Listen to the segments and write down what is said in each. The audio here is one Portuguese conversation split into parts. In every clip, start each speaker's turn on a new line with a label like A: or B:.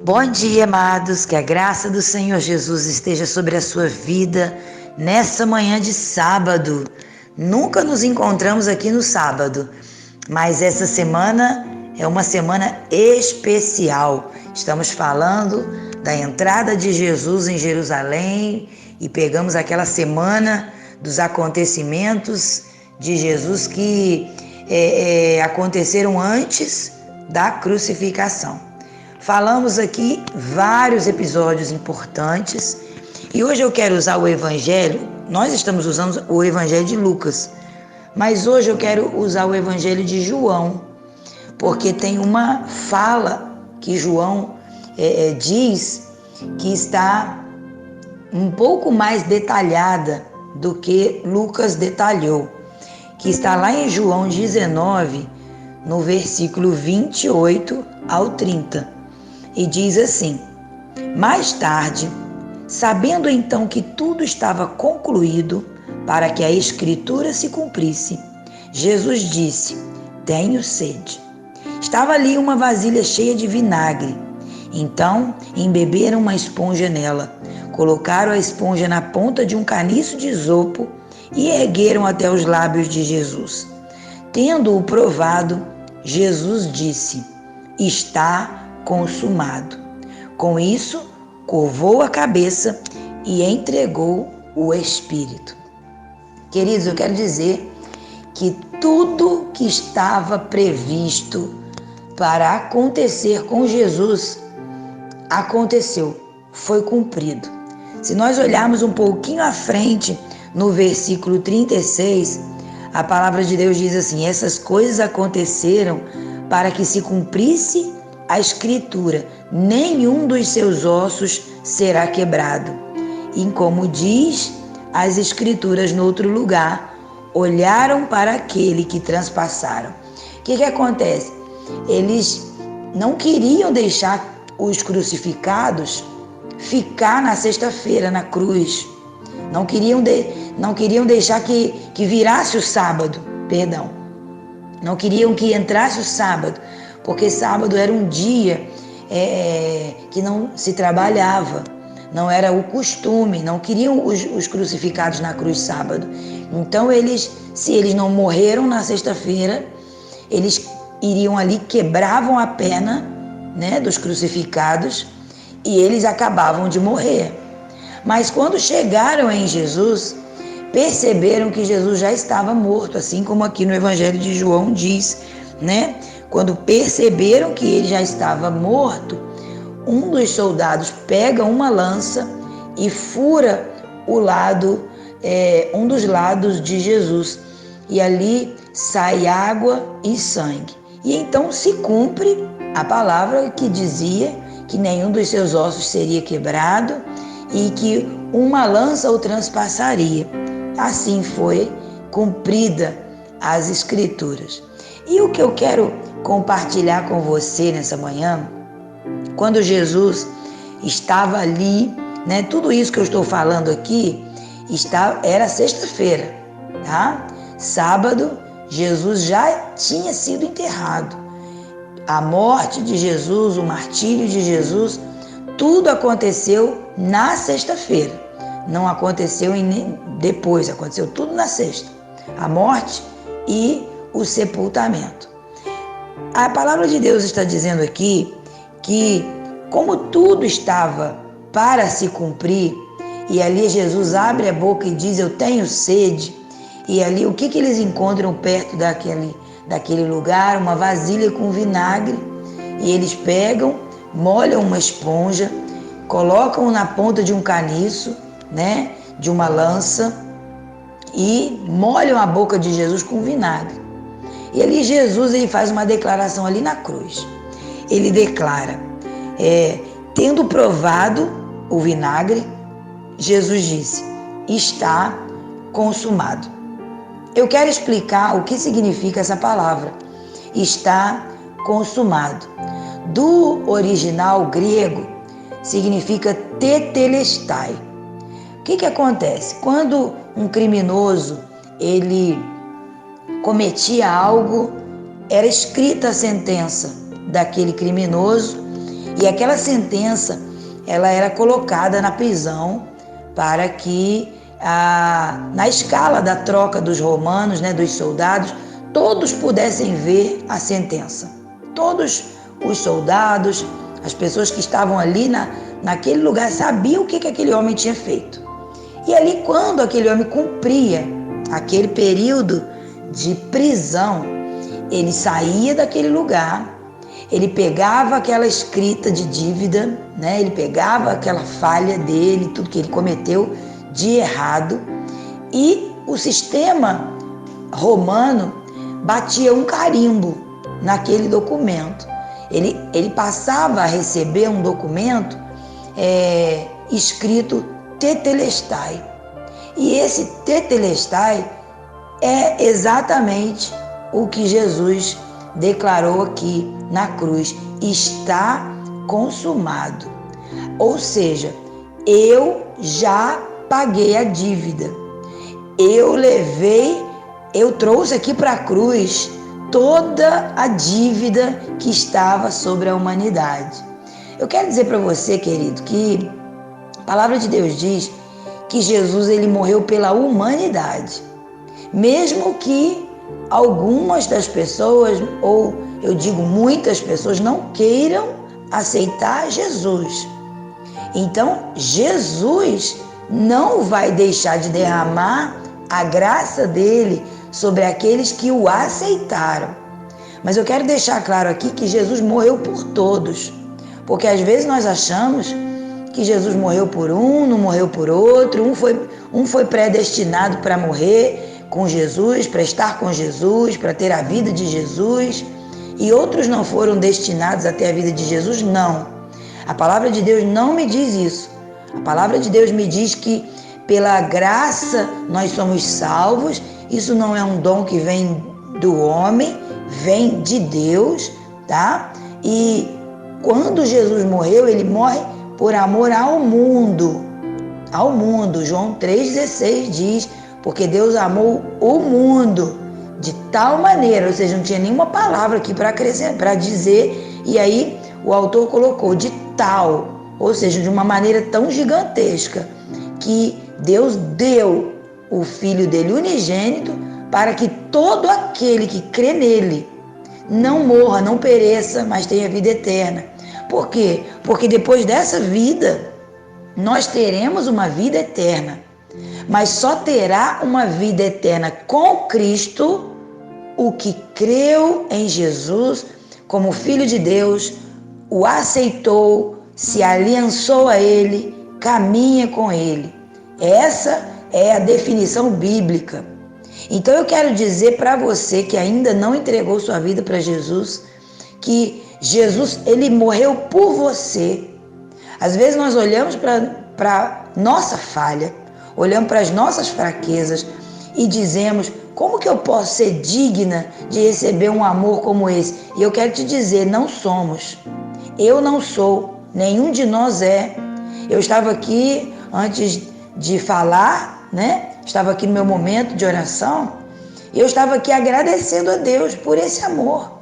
A: Bom dia, amados, que a graça do Senhor Jesus esteja sobre a sua vida nessa manhã de sábado. Nunca nos encontramos aqui no sábado, mas essa semana é uma semana especial. Estamos falando da entrada de Jesus em Jerusalém e pegamos aquela semana dos acontecimentos de Jesus que aconteceram antes da crucificação. Falamos aqui vários episódios importantes e hoje eu quero usar o Evangelho. Nós estamos usando o Evangelho de Lucas, mas hoje eu quero usar o Evangelho de João, porque tem uma fala que João diz que está um pouco mais detalhada do que Lucas detalhou, que está lá em João 19, no versículo 28 ao 30. E diz assim: mais tarde, sabendo então que tudo estava concluído para que a Escritura se cumprisse, Jesus disse: tenho sede. Estava ali uma vasilha cheia de vinagre. Então embeberam uma esponja nela, colocaram a esponja na ponta de um caniço de isopo e ergueram até os lábios de Jesus. Tendo-o provado, Jesus disse: está consumado. Com isso, curvou a cabeça e entregou o Espírito. Queridos, eu quero dizer que tudo que estava previsto para acontecer com Jesus aconteceu, foi cumprido. Se nós olharmos um pouquinho à frente, no versículo 36, a palavra de Deus diz assim: essas coisas aconteceram para que se cumprisse a Escritura, nenhum dos seus ossos será quebrado. E como diz as Escrituras no outro lugar, olharam para aquele que transpassaram. O que acontece? Eles não queriam deixar os crucificados ficar na sexta-feira, na cruz. Não queriam deixar que virasse o sábado, perdão. Não queriam que entrasse o sábado, porque sábado era um dia que não se trabalhava, não era o costume, não queriam os crucificados na cruz sábado. Então se eles não morreram na sexta-feira, eles iriam ali, quebravam a pena, né, dos crucificados e eles acabavam de morrer. Mas quando chegaram em Jesus, perceberam que Jesus já estava morto, assim como aqui no Evangelho de João diz, né? Quando perceberam que ele já estava morto, um dos soldados pega uma lança e fura o lado, um dos lados de Jesus, e ali sai água e sangue. E então se cumpre a palavra que dizia que nenhum dos seus ossos seria quebrado e que uma lança o transpassaria. Assim foi cumprida as Escrituras. E o que eu quero compartilhar com você nessa manhã, quando Jesus estava ali, né? Tudo isso que eu estou falando aqui era sexta-feira, tá? Sábado, Jesus já tinha sido enterrado. A morte de Jesus, o martírio de Jesus, tudo aconteceu na sexta-feira. Não aconteceu depois, aconteceu tudo na sexta. A morte e o sepultamento. A palavra de Deus está dizendo aqui que, como tudo estava para se cumprir, e ali Jesus abre a boca e diz: eu tenho sede, e ali o que eles encontram perto daquele lugar? Uma vasilha com vinagre, e eles pegam, molham uma esponja, colocam na ponta de um caniço, né, de uma lança, e molham a boca de Jesus com vinagre. E ali Jesus faz uma declaração ali na cruz. Ele declara, tendo provado o vinagre, Jesus disse: está consumado. Eu quero explicar o que significa essa palavra, está consumado. Do original grego, significa tetelestai. O que acontece? Quando um criminoso, ele cometia algo, era escrita a sentença daquele criminoso E aquela sentença, ela era colocada na prisão para que, na escala da troca dos romanos, né, dos soldados, todos pudessem ver a sentença. Todos os soldados, as pessoas que estavam ali naquele lugar, sabiam o que aquele homem tinha feito. E ali, quando aquele homem cumpria aquele período de prisão, ele saía daquele lugar, ele pegava aquela escrita de dívida, né? Ele pegava aquela falha dele, tudo que ele cometeu de errado, e o sistema romano batia um carimbo naquele documento. Ele passava a receber um documento escrito tetelestai. E esse tetelestai é exatamente o que Jesus declarou aqui na cruz: está consumado. Ou seja, eu já paguei a dívida. Eu trouxe aqui para a cruz toda a dívida que estava sobre a humanidade. Eu quero dizer para você, querido, que a palavra de Deus diz que Jesus, ele morreu pela humanidade. Mesmo que algumas das pessoas, ou eu digo muitas pessoas, não queiram aceitar Jesus. Então, Jesus não vai deixar de derramar a graça dele sobre aqueles que o aceitaram. Mas eu quero deixar claro aqui que Jesus morreu por todos. Porque às vezes nós achamos que Jesus morreu por um, não morreu por outro, um foi predestinado para morrer com Jesus, para estar com Jesus, para ter a vida de Jesus, e outros não foram destinados a ter a vida de Jesus. Não. A palavra de Deus não me diz isso. A palavra de Deus me diz que pela graça nós somos salvos. Isso não é um dom que vem do homem, vem de Deus, tá? E quando Jesus morreu, ele morre por amor ao mundo. Ao mundo. João 3,16 diz: porque Deus amou o mundo de tal maneira, ou seja, não tinha nenhuma palavra aqui para dizer, e aí o autor colocou de tal, ou seja, de uma maneira tão gigantesca, que Deus deu o Filho dele unigênito para que todo aquele que crê nele não morra, não pereça, mas tenha vida eterna. Por quê? Porque depois dessa vida, nós teremos uma vida eterna. Mas só terá uma vida eterna com Cristo o que creu em Jesus como Filho de Deus, o aceitou, se aliançou a Ele, caminha com Ele. Essa é a definição bíblica. Então eu quero dizer para você que ainda não entregou sua vida para Jesus, que Jesus, ele morreu por você. Às vezes nós olhamos para nossa falha, olhamos para as nossas fraquezas e dizemos: como que eu posso ser digna de receber um amor como esse? E eu quero te dizer, não somos. Eu não sou, nenhum de nós é. Eu estava aqui antes de falar, né? Estava aqui no meu momento de oração, e eu estava aqui agradecendo a Deus por esse amor.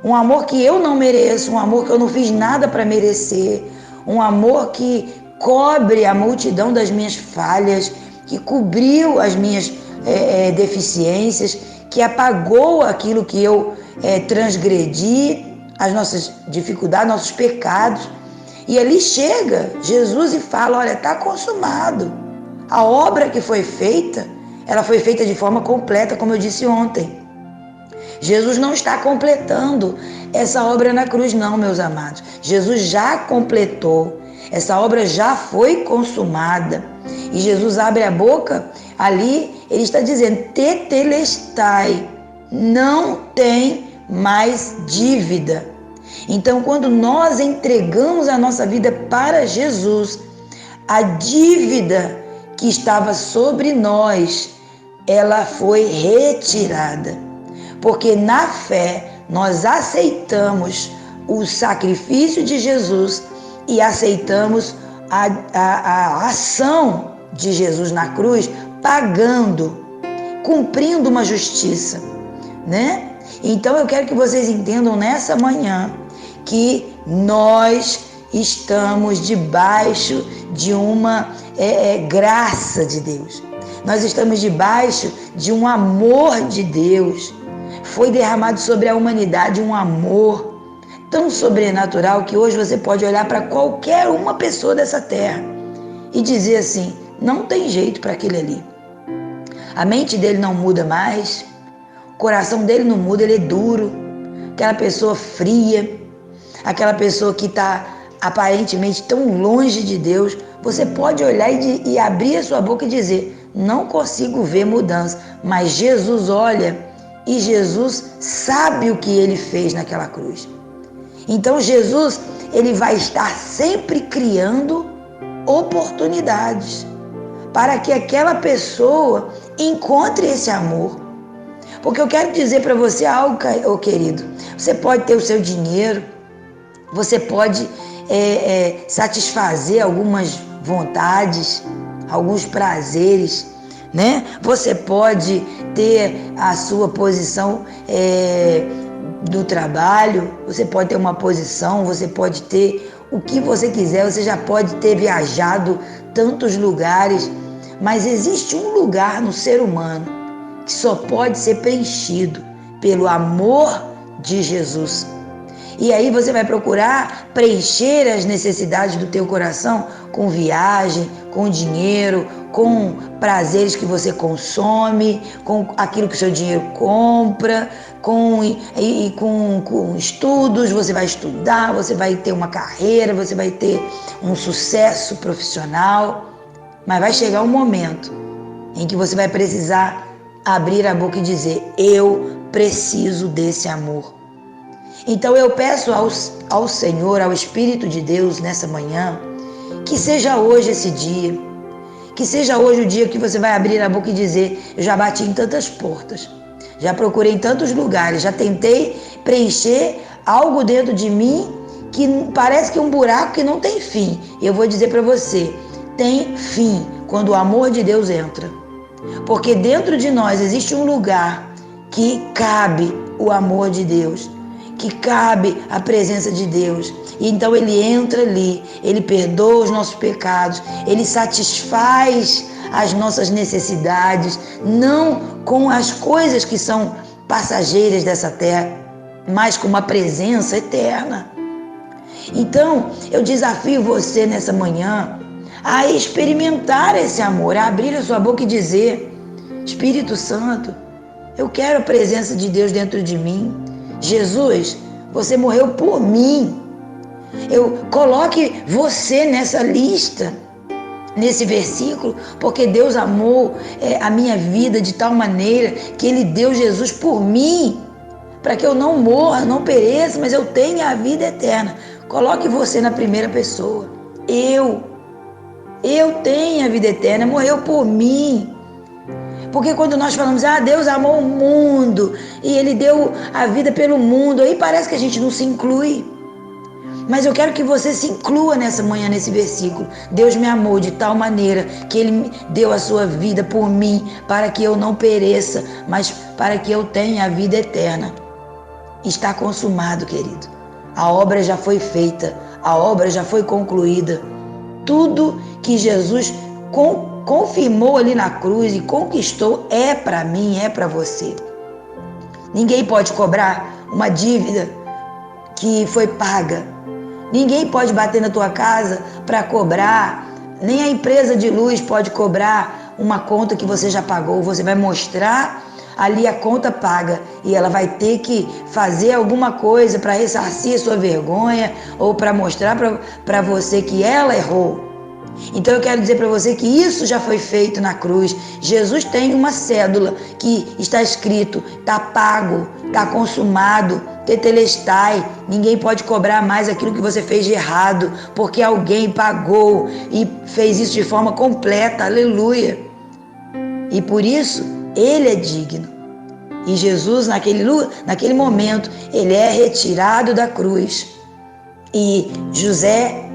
A: Um amor que eu não mereço, um amor que eu não fiz nada para merecer, um amor que cobre a multidão das minhas falhas, que cobriu as minhas deficiências, que apagou aquilo que eu transgredi, as nossas dificuldades, nossos pecados. E ali chega Jesus e fala: olha, está consumado. A obra que foi feita, ela foi feita de forma completa, como eu disse ontem. Jesus não está completando essa obra na cruz, não, meus amados. Jesus já completou. Essa obra já foi consumada. E Jesus abre a boca ali, ele está dizendo: tetelestai, não tem mais dívida. Então, quando nós entregamos a nossa vida para Jesus, a dívida que estava sobre nós, ela foi retirada. Porque na fé nós aceitamos o sacrifício de Jesus e aceitamos a ação de Jesus na cruz, pagando, cumprindo uma justiça, né? Então eu quero que vocês entendam nessa manhã que nós estamos debaixo de uma graça de Deus. Nós estamos debaixo de um amor de Deus. Foi derramado sobre a humanidade um amor tão sobrenatural que hoje você pode olhar para qualquer uma pessoa dessa terra e dizer assim, não tem jeito para aquele ali. A mente dele não muda mais, o coração dele não muda, ele é duro. Aquela pessoa fria, aquela pessoa que está aparentemente tão longe de Deus, você pode olhar e abrir a sua boca e dizer, não consigo ver mudança, mas Jesus olha e Jesus sabe o que ele fez naquela cruz. Então Jesus, ele vai estar sempre criando oportunidades para que aquela pessoa encontre esse amor. Porque eu quero dizer para você algo, querido, você pode ter o seu dinheiro, você pode satisfazer algumas vontades, alguns prazeres, né? Você pode ter a sua posição do trabalho, você pode ter uma posição, você pode ter o que você quiser, você já pode ter viajado tantos lugares, mas existe um lugar no ser humano que só pode ser preenchido pelo amor de Jesus. E aí você vai procurar preencher as necessidades do teu coração com viagem, com dinheiro, com prazeres que você consome, com aquilo que o seu dinheiro compra, com estudos, você vai estudar, você vai ter uma carreira, você vai ter um sucesso profissional, mas vai chegar um momento em que você vai precisar abrir a boca e dizer, eu preciso desse amor. Então eu peço ao Senhor, ao Espírito de Deus nessa manhã, que seja hoje esse dia, que seja hoje o dia que você vai abrir a boca e dizer, eu já bati em tantas portas, já procurei em tantos lugares, já tentei preencher algo dentro de mim que parece que é um buraco que não tem fim. Eu vou dizer para você, tem fim quando o amor de Deus entra. Porque dentro de nós existe um lugar que cabe o amor de Deus, que cabe a presença de Deus. E então ele entra ali, ele perdoa os nossos pecados, ele satisfaz as nossas necessidades, não com as coisas que são passageiras dessa terra, mas com uma presença eterna. Então, eu desafio você nessa manhã a experimentar esse amor, a abrir a sua boca e dizer, Espírito Santo, eu quero a presença de Deus dentro de mim. Jesus, você morreu por mim. Coloque você nessa lista, nesse versículo, porque Deus amou a minha vida de tal maneira que Ele deu Jesus por mim, para que eu não morra, não pereça, mas eu tenha a vida eterna. Coloque você na primeira pessoa. Eu tenho a vida eterna, morreu por mim. Porque quando nós falamos, Deus amou o mundo e Ele deu a vida pelo mundo, aí parece que a gente não se inclui. Mas eu quero que você se inclua nessa manhã, nesse versículo. Deus me amou de tal maneira que Ele deu a sua vida por mim, para que eu não pereça, mas para que eu tenha a vida eterna. Está consumado, querido. A obra já foi feita, a obra já foi concluída. Tudo que Jesus confirmou ali na cruz e conquistou é para mim, é para você. Ninguém pode cobrar uma dívida que foi paga. Ninguém pode bater na tua casa para cobrar. Nem a empresa de luz pode cobrar uma conta que você já pagou. Você vai mostrar ali a conta paga e ela vai ter que fazer alguma coisa para ressarcir a sua vergonha ou para mostrar para você que ela errou. Então eu quero dizer para você que isso já foi feito na cruz. Jesus tem uma cédula que está escrito, está pago, está consumado, tetelestai. Ninguém pode cobrar mais aquilo que você fez de errado, porque alguém pagou e fez isso de forma completa, aleluia. E por isso, Ele é digno. E Jesus, naquele momento, Ele é retirado da cruz. E José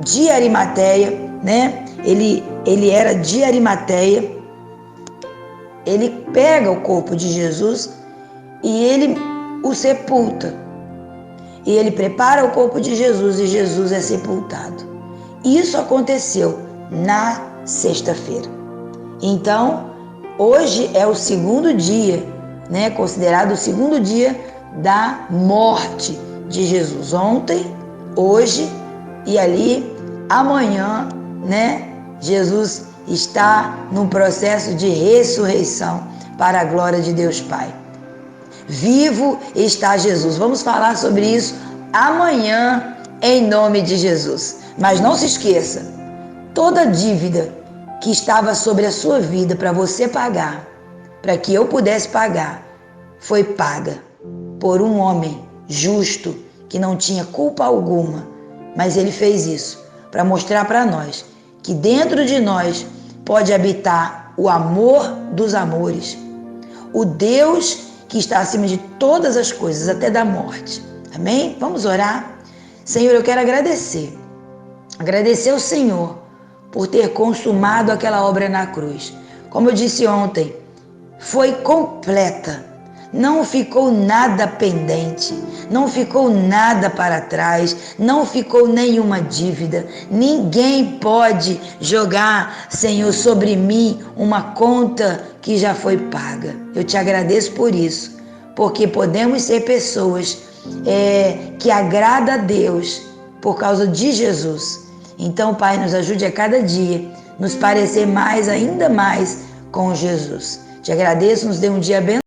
A: de Arimateia, né? Ele era de Arimateia. Ele pega o corpo de Jesus e ele o sepulta. e ele prepara o corpo de Jesus e Jesus é sepultado. Isso aconteceu na sexta-feira. Então, hoje é o segundo dia, né, considerado o segundo dia da morte de Jesus. Ontem, hoje e ali amanhã, né, Jesus está num processo de ressurreição para a glória de Deus Pai. Vivo está Jesus. Vamos falar sobre isso amanhã em nome de Jesus. Mas não se esqueça, toda dívida que estava sobre a sua vida para você pagar, para que eu pudesse pagar, foi paga por um homem justo que não tinha culpa alguma, mas ele fez isso para mostrar para nós que dentro de nós pode habitar o amor dos amores, o Deus que está acima de todas as coisas, até da morte. Amém? Vamos orar? Senhor, eu quero agradecer ao Senhor por ter consumado aquela obra na cruz. Como eu disse ontem, foi completa. Não ficou nada pendente, não ficou nada para trás, não ficou nenhuma dívida. Ninguém pode jogar, Senhor, sobre mim uma conta que já foi paga. Eu te agradeço por isso, porque podemos ser pessoas que agradam a Deus por causa de Jesus. Então, Pai, nos ajude a cada dia nos parecer mais, ainda mais com Jesus. Te agradeço, nos dê um dia abençoado.